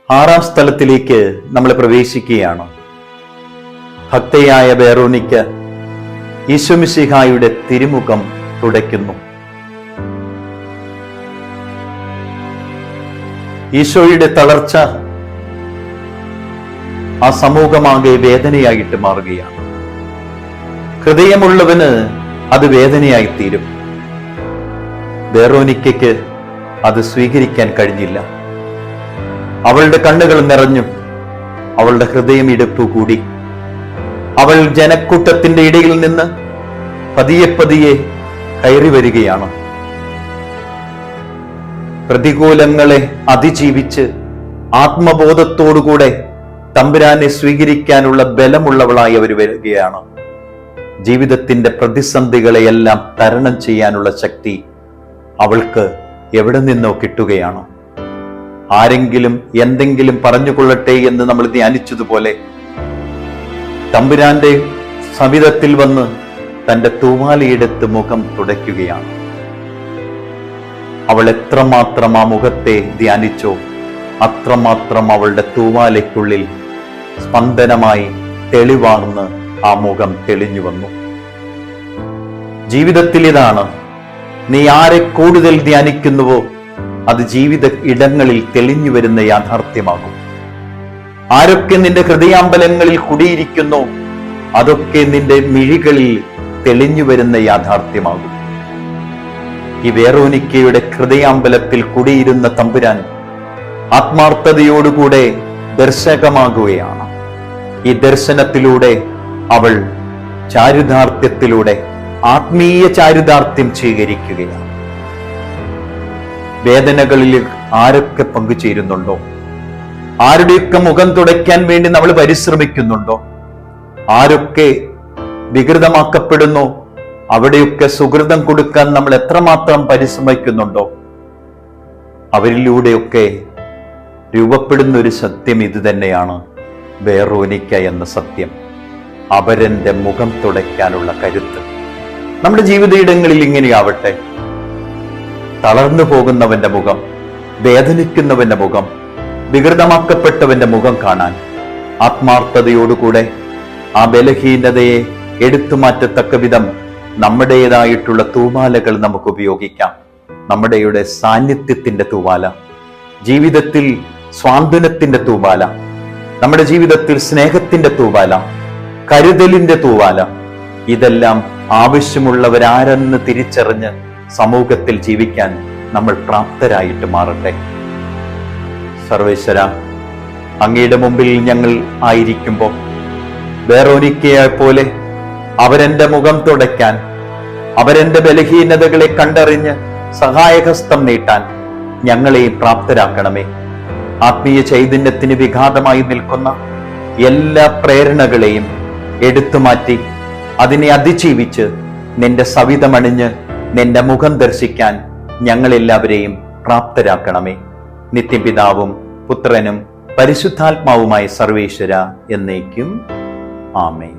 ആറാം സ്ഥലത്തിലേക്ക് നമ്മൾ പ്രവേശിക്കുകയാണ്. ഭക്തയായ വേറോനിക്ക ഈശോമിശിഹായുടെ തിരുമുഖം തുടയ്ക്കുന്നു. ഈശോയുടെ തളർച്ച ആ സമൂഹമാകെ വേദനയായിട്ട് മാറുകയാണ്. ഹൃദയമുള്ളവന് അത് വേദനയായിത്തീരും. വേറോനിക്കയ്ക്ക് അത് സ്വീകരിക്കാൻ കഴിഞ്ഞില്ല. അവളുടെ കണ്ണുകൾ നിറഞ്ഞു, അവളുടെ ഹൃദയം ഇടുപ്പ് കൂടി. അവൾ ജനക്കൂട്ടത്തിന്റെ ഇടയിൽ നിന്ന് പതിയെ പതിയെ കയറി വരികയാണ്. പ്രതികൂലങ്ങളെ അതിജീവിച്ച് ആത്മബോധത്തോടുകൂടെ തമ്പുരാനെ സ്വീകരിക്കാനുള്ള ബലമുള്ളവളായി അവർ വരികയാണ്. ജീവിതത്തിന്റെ പ്രതിസന്ധികളെയെല്ലാം തരണം ചെയ്യാനുള്ള ശക്തി അവൾക്ക് എവിടെ നിന്നോ കിട്ടുകയാണ്. ആരെങ്കിലും എന്തെങ്കിലും പറഞ്ഞുകൊള്ളട്ടെ എന്ന് നമ്മൾ ധ്യാനിച്ചതുപോലെ തമ്പുരാന്റെ സവിധത്തിൽ വന്ന് തന്റെ തൂവാലയെടുത്ത് മുഖം തുടയ്ക്കുകയാണ്. അവൾ എത്രമാത്രം ആ മുഖത്തെ ധ്യാനിച്ചോ അത്രമാത്രം അവളുടെ തൂവാലയ്ക്കുള്ളിൽ സ്പന്ദനമായി തെളിവാർന്ന് ആ മുഖം തെളിഞ്ഞു വന്നു. ജീവിതത്തിൽ ഇതാണ്, നീ ആരെ കൂടുതൽ ധ്യാനിക്കുന്നുവോ അത് ജീവിത ഇടങ്ങളിൽ തെളിഞ്ഞു വരുന്ന യാഥാർത്ഥ്യമാകും. ആരൊക്കെ നിന്റെ ഹൃദയാമ്പലങ്ങളിൽ കുടിയിരിക്കുന്നോ അതൊക്കെ നിന്റെ മിഴികളിൽ തെളിഞ്ഞു വരുന്ന യാഥാർത്ഥ്യമാകും. ഈ വേറോനിക്കയുടെ ഹൃദയാമ്പലത്തിൽ കുടിയിരുന്ന തമ്പുരാൻ ആത്മാർത്ഥതയോടുകൂടെ ദർശകമാകുകയാണ്. ഈ ദർശനത്തിലൂടെ അവൾ ചാരിതാർത്ഥ്യത്തിലൂടെ ആത്മീയ ചാരിതാർത്ഥ്യം സ്വീകരിക്കുകയാണ്. വേദനകളിൽ ആരൊക്കെ പങ്കുചേരുന്നുണ്ടോ, ആരുടെയൊക്കെ മുഖം തുടയ്ക്കാൻ വേണ്ടി നമ്മൾ പരിശ്രമിക്കുന്നുണ്ടോ, ആരൊക്കെ വികൃതമാക്കപ്പെടുന്നു അവിടെയൊക്കെ സുഹൃതം കൊടുക്കാൻ നമ്മൾ എത്രമാത്രം പരിശ്രമിക്കുന്നുണ്ടോ, അവരിലൂടെയൊക്കെ രൂപപ്പെടുന്ന ഒരു സത്യം ഇത് തന്നെയാണ്, വേറോനിക്ക എന്ന സത്യം. അവരന്റെ മുഖം തുടയ്ക്കാനുള്ള കരുത്ത്. നമ്മുടെ ജീവിതയിടങ്ങളിൽ ഇങ്ങനെയാവട്ടെ. തളർന്നു പോകുന്നവന്റെ മുഖം, വേദനിക്കുന്നവന്റെ മുഖം, വികൃതമാക്കപ്പെട്ടവന്റെ മുഖം കാണാൻ ആത്മാർത്ഥതയോടുകൂടെ ആ ബലഹീനതയെ എടുത്തുമാറ്റത്തക്ക വിധം നമ്മുടേതായിട്ടുള്ള തൂവാലകൾ നമുക്ക് ഉപയോഗിക്കാം. നമ്മുടെയുടെ സാന്നിധ്യത്തിന്റെ തൂവാല, ജീവിതത്തിൽ സ്വാന്തനത്തിന്റെ തൂവാല, നമ്മുടെ ജീവിതത്തിൽ സ്നേഹത്തിന്റെ തൂവാല, കരുതലിന്റെ തൂവാല, ഇതെല്ലാം ആവശ്യമുള്ളവരാരെന്ന് തിരിച്ചറിഞ്ഞ് സമൂഹത്തിൽ ജീവിക്കാൻ നമ്മൾ പ്രാപ്തരായിട്ട് മാറട്ടെ. സർവേശ്വര, അങ്ങയുടെ മുമ്പിൽ ഞങ്ങൾ ആയിരിക്കുമ്പോൾ വേറോനിക്കയെ പോലെ അവരെന്റെ മുഖം തുടയ്ക്കാൻ, അവരെന്റെ ബലഹീനതകളെ കണ്ടറിഞ്ഞ് സഹായഹസ്തം നീട്ടാൻ ഞങ്ങളെ പ്രാപ്തരാക്കണമേ. ആത്മീയ ചൈതന്യത്തിന് വിഘാതമായി നിൽക്കുന്ന എല്ലാ പ്രേരണകളെയും എടുത്തുമാറ്റി അതിനെ അതിജീവിച്ച് നിന്റെ സവിധമണിഞ്ഞ് നിന്റെ മുഖം ദർശിക്കാൻ ഞങ്ങളെല്ലാവരെയും പ്രാപ്തരാക്കണമേ. നിത്യപിതാവും പുത്രനും പരിശുദ്ധാത്മാവുമായ സർവേശ്വര എന്നേക്കും ആമേൻ.